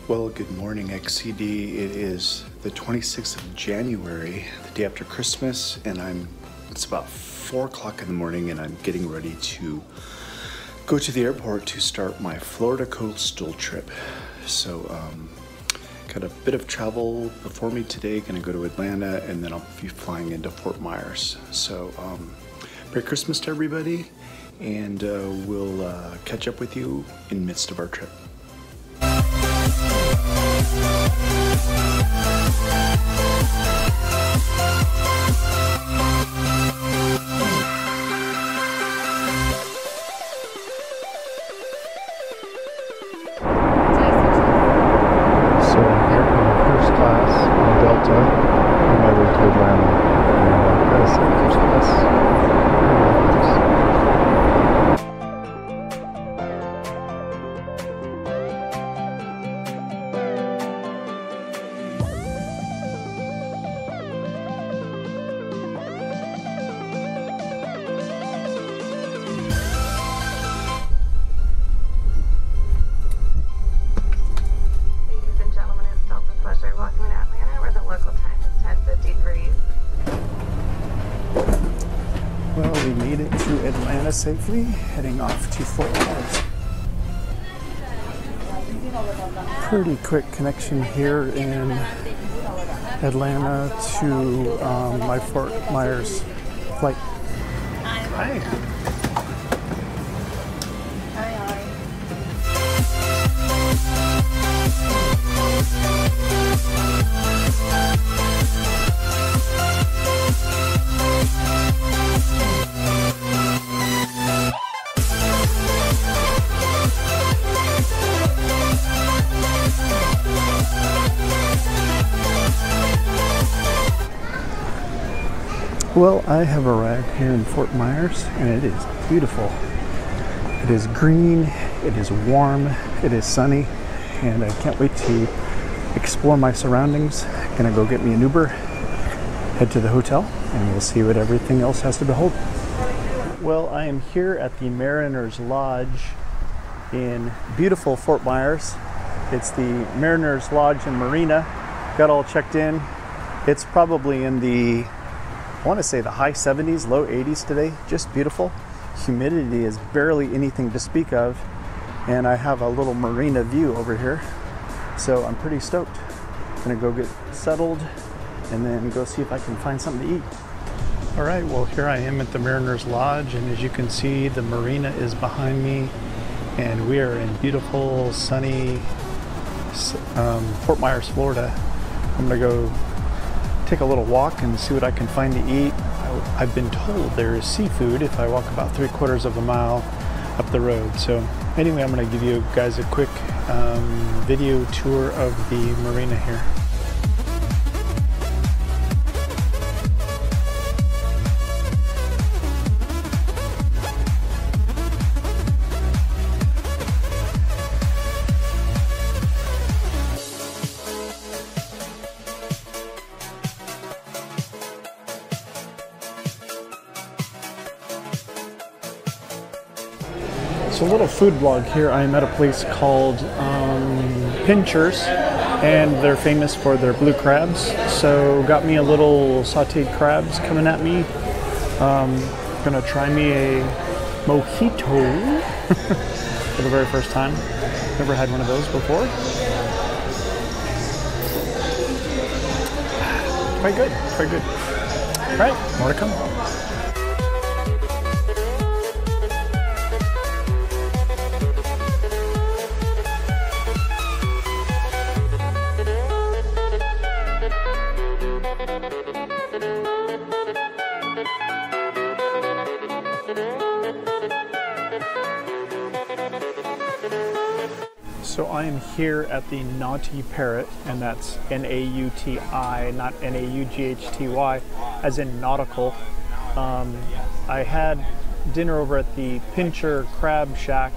Well, good morning, XCD. It is the 26th of January, the day after Christmas, and it's about 4 o'clock in the morning, and I'm getting ready to go to the airport to start my Florida coastal trip. So, got a bit of travel before me today. Gonna go to Atlanta, and then I'll be flying into Fort Meyers. So, Merry Christmas to everybody, and we'll catch up with you in the midst of our trip. So I'm here in first class in Delta on my way to Atlanta. And gotta say, first class. Welcome to Atlanta, where the local time is 10:53. Well, we made it to Atlanta safely, heading off to Fort Meyers. Pretty quick connection here in Atlanta to my Fort Meyers flight. Hi. Well, I have arrived here in Fort Meyers, and it is beautiful. It is green, it is warm, it is sunny, and I can't wait to explore my surroundings. Gonna go get me an Uber, head to the hotel, and we'll see what everything else has to behold. Well, I am here at the Mariners Lodge in beautiful Fort Myers. It's the Mariners Lodge and Marina. Got all checked in. It's probably in the, I want to say the high 70s, low 80s today. Just beautiful. Humidity is barely anything to speak of. And I have a little marina view over here. So I'm pretty stoked. Gonna go get settled and then go see if I can find something to eat. All right, well, here I am at the Mariners Lodge, and as you can see, the marina is behind me, and we are in beautiful, sunny Fort Myers, Florida. I'm gonna go take a little walk and see what I can find to eat. I've been told there is seafood if I walk about 3/4 of a mile up the road. So anyway, I'm going to give you guys a quick video tour of the marina here. So a little food vlog here. I'm at a place called Pinchers, and they're famous for their blue crabs. So got me a little sauteed crabs coming at me. Gonna try me a mojito for the very first time. Never had one of those before. Quite good, quite good. All right, more to come. So I am here at the Naughty Parrot, and that's N-A-U-T-I, not N-A-U-G-H-T-Y, as in nautical. I had dinner over at the Pincher Crab Shack,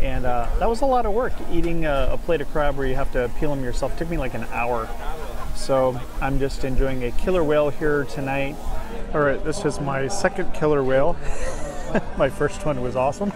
and that was a lot of work, eating a plate of crab where you have to peel them yourself. It took me like an hour. So I'm just enjoying a killer whale here tonight. All right, this is my second killer whale. My first one was awesome.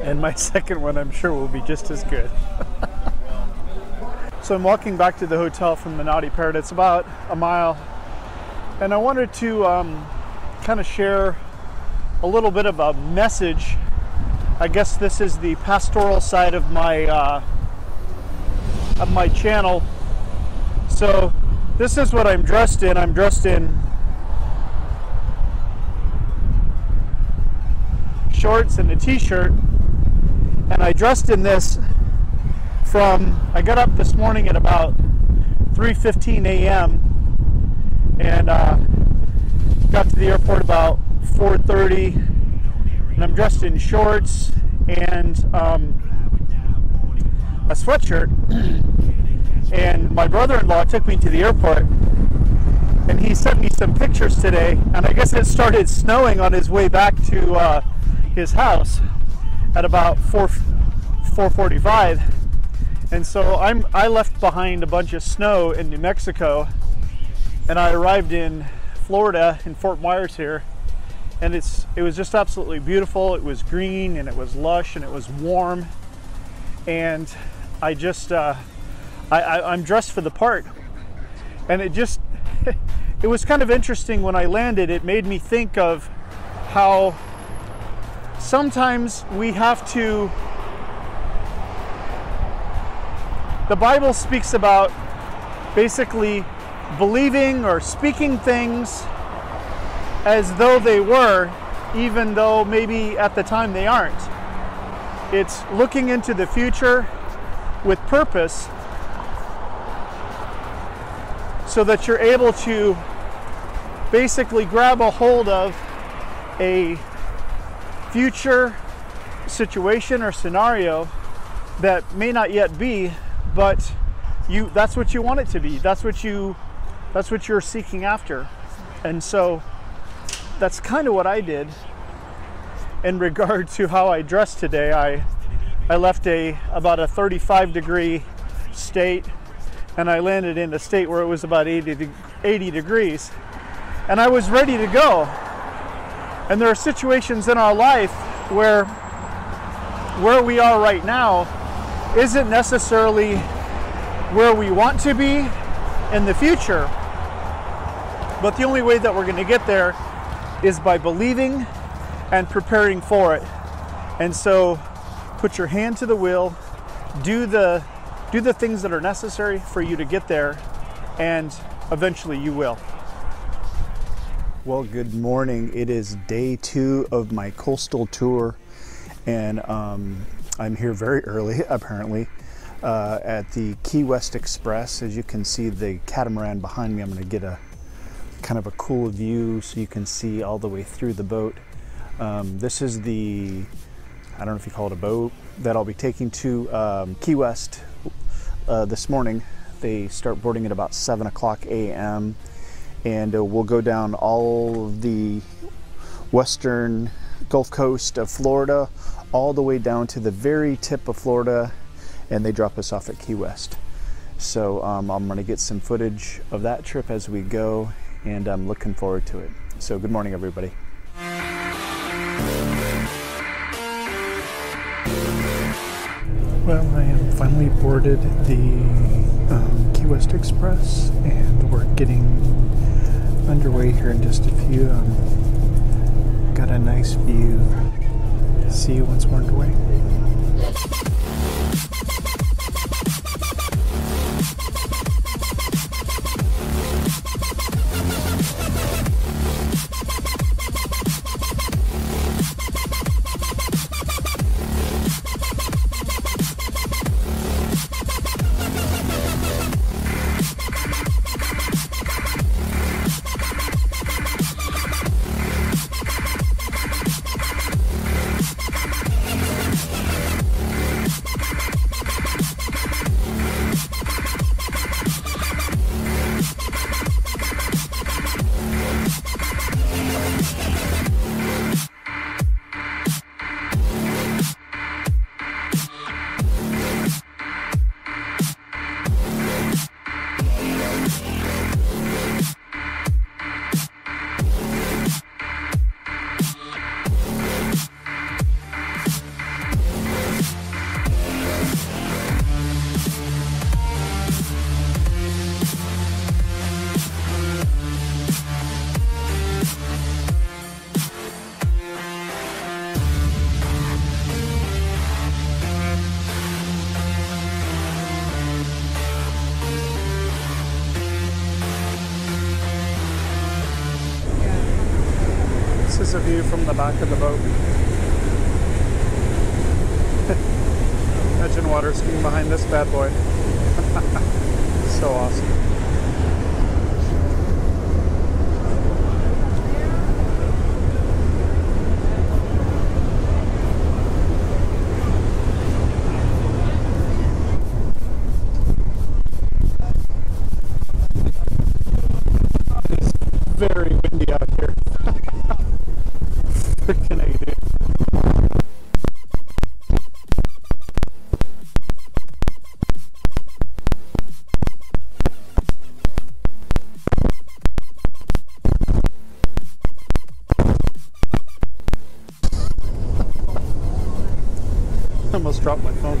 And my second one, I'm sure, will be just as good. So I'm walking back to the hotel from the Naughty Parrot. It's about a mile. And I wanted to kind of share a little bit of a message. I guess this is the pastoral side of my channel. So this is what I'm dressed in. I'm dressed in shorts and a t-shirt, and I dressed in this I got up this morning at about 3:15 a.m. and got to the airport about 4:30, and I'm dressed in shorts and a sweatshirt. And my brother-in-law took me to the airport, and he sent me some pictures today, and I guess it started snowing on his way back to his house at about 4:45. And so I left behind a bunch of snow in New Mexico, and I arrived in Florida, in Fort Meyers here, and it was just absolutely beautiful. It was green, and it was lush, and it was warm, and I just I'm dressed for the part. And it was kind of interesting when I landed. It made me think of how sometimes we have to, the Bible speaks about basically believing or speaking things as though they were, even though maybe at the time they aren't. It's looking into the future with purpose so that you're able to basically grab a hold of a future situation or scenario that may not yet be, but that's what you want it to be. That's what you're seeking after. And so that's kind of what I did in regard to how I dressed today. I left about a 35 degree state, and I landed in a state where it was about 80 degrees, and I was ready to go. And there are situations in our life where we are right now isn't necessarily where we want to be in the future, but the only way that we're going to get there is by believing and preparing for it. And so put your hand to the wheel, do the things that are necessary for you to get there, and eventually you will. Well, good morning. It is day 2 of my coastal tour, and I'm here very early, apparently, at the Key West Express. As you can see the catamaran behind me, I'm going to get a kind of a cool view so you can see all the way through the boat. This is I don't know if you call it a boat, that I'll be taking to Key West this morning. They start boarding at about 7 o'clock a.m. and we'll go down all of the western Gulf Coast of Florida, all the way down to the very tip of Florida, and they drop us off at Key West. So I'm going to get some footage of that trip as we go, and I'm looking forward to it. So good morning, everybody. Well, I am finally boarded the Key West Express, and we're getting underway here in just a few. Got a nice view. See you once we're underway. is a view from the back of the boat. Imagine water skiing behind this bad boy. So awesome. It's very windy out here. Freaking A, dude. I almost dropped my phone.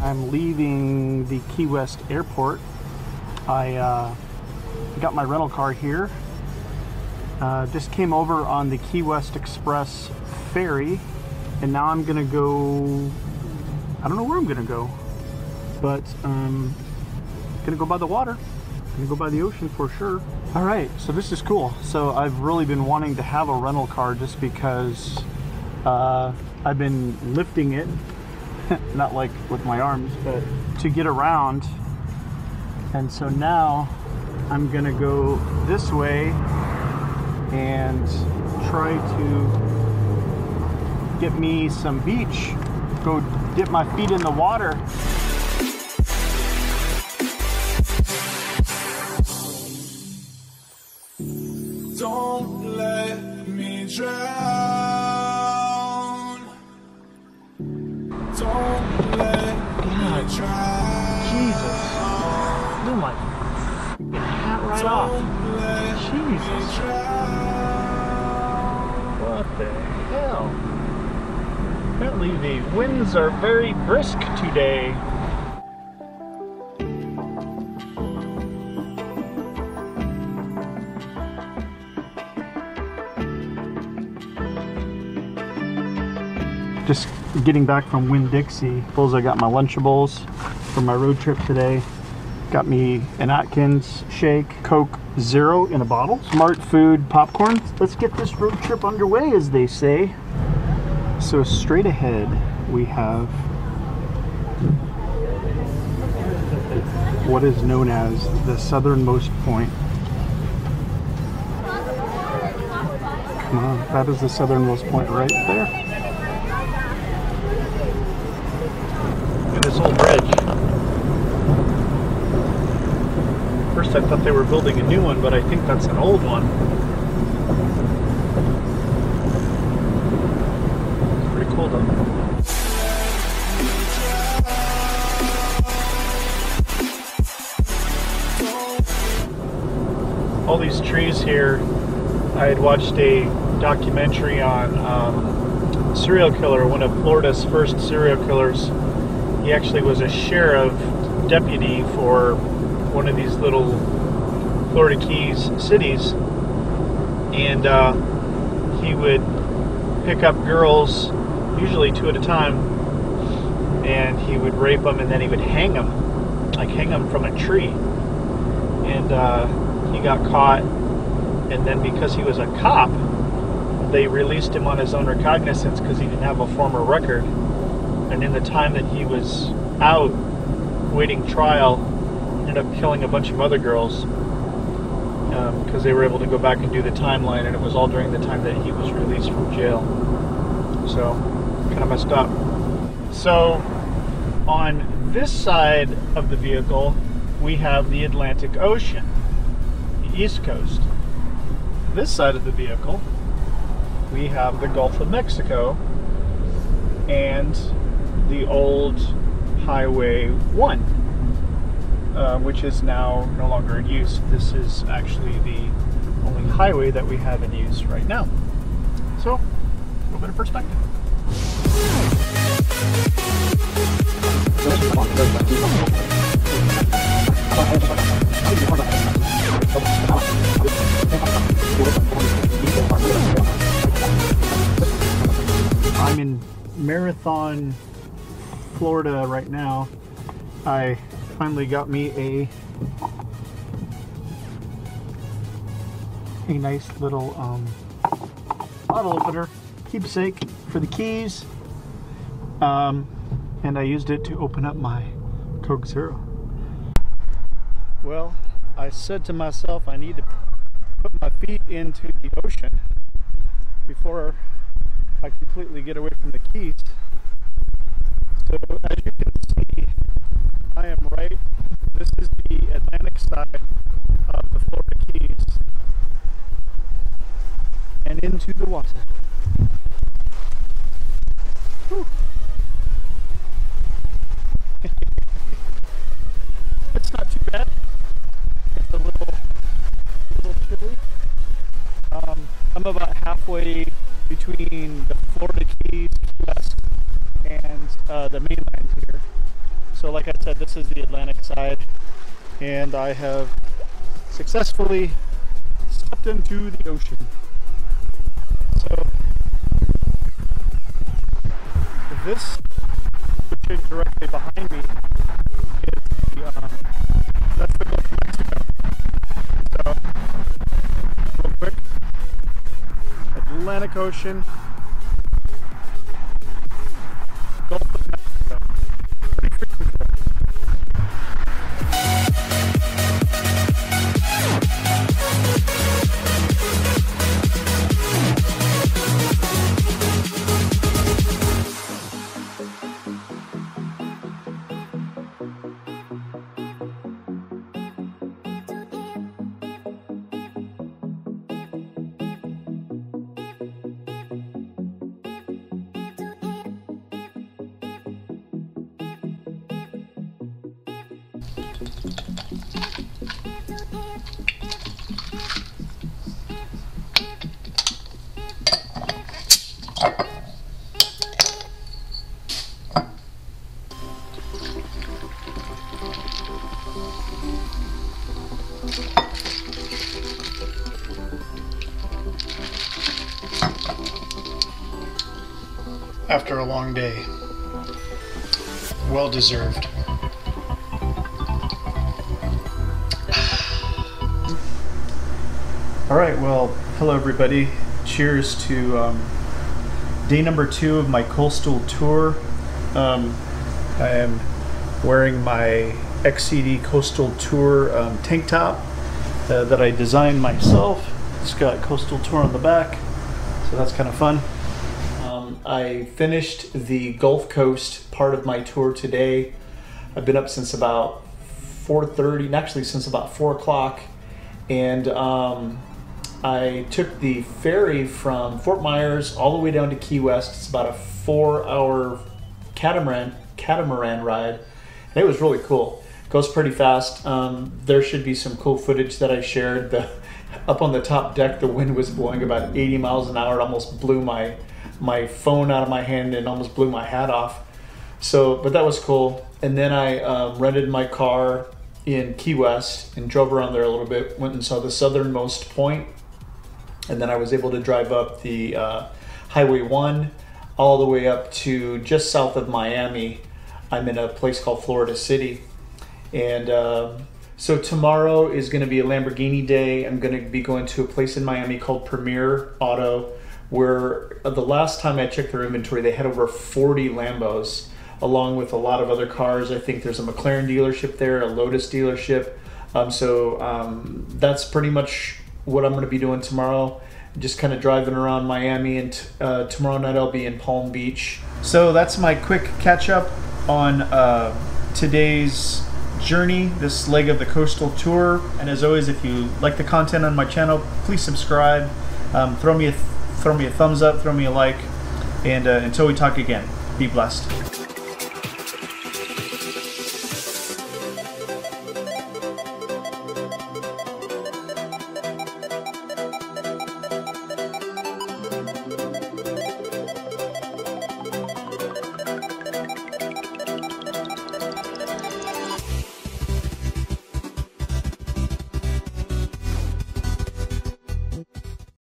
I'm leaving the Key West airport. I got my rental car here. Just came over on the Key West Express ferry, and now I'm gonna go, I don't know where I'm gonna go, but I'm gonna go by the water. I'm gonna go by the ocean for sure. All right, so this is cool. So I've really been wanting to have a rental car just because I've been lifting it, not like with my arms, but to get around. And so now I'm gonna go this way and try to get me some beach, go dip my feet in the water. Don't let me drown. Don't let me drown. Jesus. Blew my hat right off. Jesus. What the hell? Apparently the winds are very brisk today. Just getting back from Winn-Dixie. I got my Lunchables for my road trip today. Got me an Atkins shake, Coke Zero in a bottle, Smart Food popcorn. Let's get this road trip underway, as they say. So straight ahead we have what is known as the southernmost point. Come on, that is the southernmost point right there. This old bridge. First I thought they were building a new one, but I think that's an old one. It's pretty cool though. All these trees here, I had watched a documentary on serial killer, one of Florida's first serial killers. He actually was a sheriff deputy for one of these little Florida Keys cities, and he would pick up girls, usually 2 at a time, and he would rape them, and then he would hang them, like hang them from a tree. And he got caught, and then because he was a cop, they released him on his own recognizance because he didn't have a former record. And in the time that he was out waiting trial, ended up killing a bunch of other girls because they were able to go back and do the timeline, and it was all during the time that he was released from jail. So, kind of messed up. So, on this side of the vehicle, we have the Atlantic Ocean, the East Coast. This side of the vehicle, we have the Gulf of Mexico and the old Highway 1, which is now no longer in use. This is actually the only highway that we have in use right now. So, a little bit of perspective. I'm in Marathon, Florida right now. I finally got me a nice little bottle opener, keepsake for the keys, and I used it to open up my Coke Zero. Well, I said to myself I need to put my feet into the ocean before I completely get away from the keys. So as you can see, I am right, this is the Atlantic side of the Florida Keys, and into the water. Whew. It's not too bad. It's a little chilly. I'm about halfway between the Florida Keys, Key West, and the mainland here. So like I said, this is the Atlantic side, and I have successfully stepped into the ocean. So this, which is directly behind me, is that's the Gulf of Mexico. So, real quick, Atlantic Ocean, Gulf of Mexico. Pretty freaking cool. After a long day, well deserved. All right, well, hello everybody. Cheers to day number 2 of my coastal tour. I am wearing my XCD Coastal Tour tank top that I designed myself. It's got Coastal Tour on the back, so that's kind of fun. I finished the Gulf Coast part of my tour today. I've been up since about 4:30, actually since about 4 o'clock, and I took the ferry from Fort Myers all the way down to Key West. It's about a 4-hour catamaran ride, and it was really cool. It goes pretty fast. There should be some cool footage that I shared. Up on the top deck, the wind was blowing about 80 miles an hour. It almost blew my phone out of my hand and almost blew my hat off. So, but that was cool. And then I rented my car in Key West and drove around there a little bit, went and saw the southernmost point. And then I was able to drive up the Highway 1 all the way up to just south of Miami. I'm in a place called Florida City. And so tomorrow is going to be a Lamborghini day. I'm going to be going to a place in Miami called Premier Auto, where the last time I checked their inventory, they had over 40 Lambos, along with a lot of other cars. I think there's a McLaren dealership there, a Lotus dealership. So that's pretty much what I'm going to be doing tomorrow. Just kind of driving around Miami, and tomorrow night I'll be in Palm Beach. So that's my quick catch up on today's journey, this leg of the coastal tour. And as always, if you like the content on my channel, please subscribe. Throw me a thumbs up, throw me a like, and until we talk again, be blessed.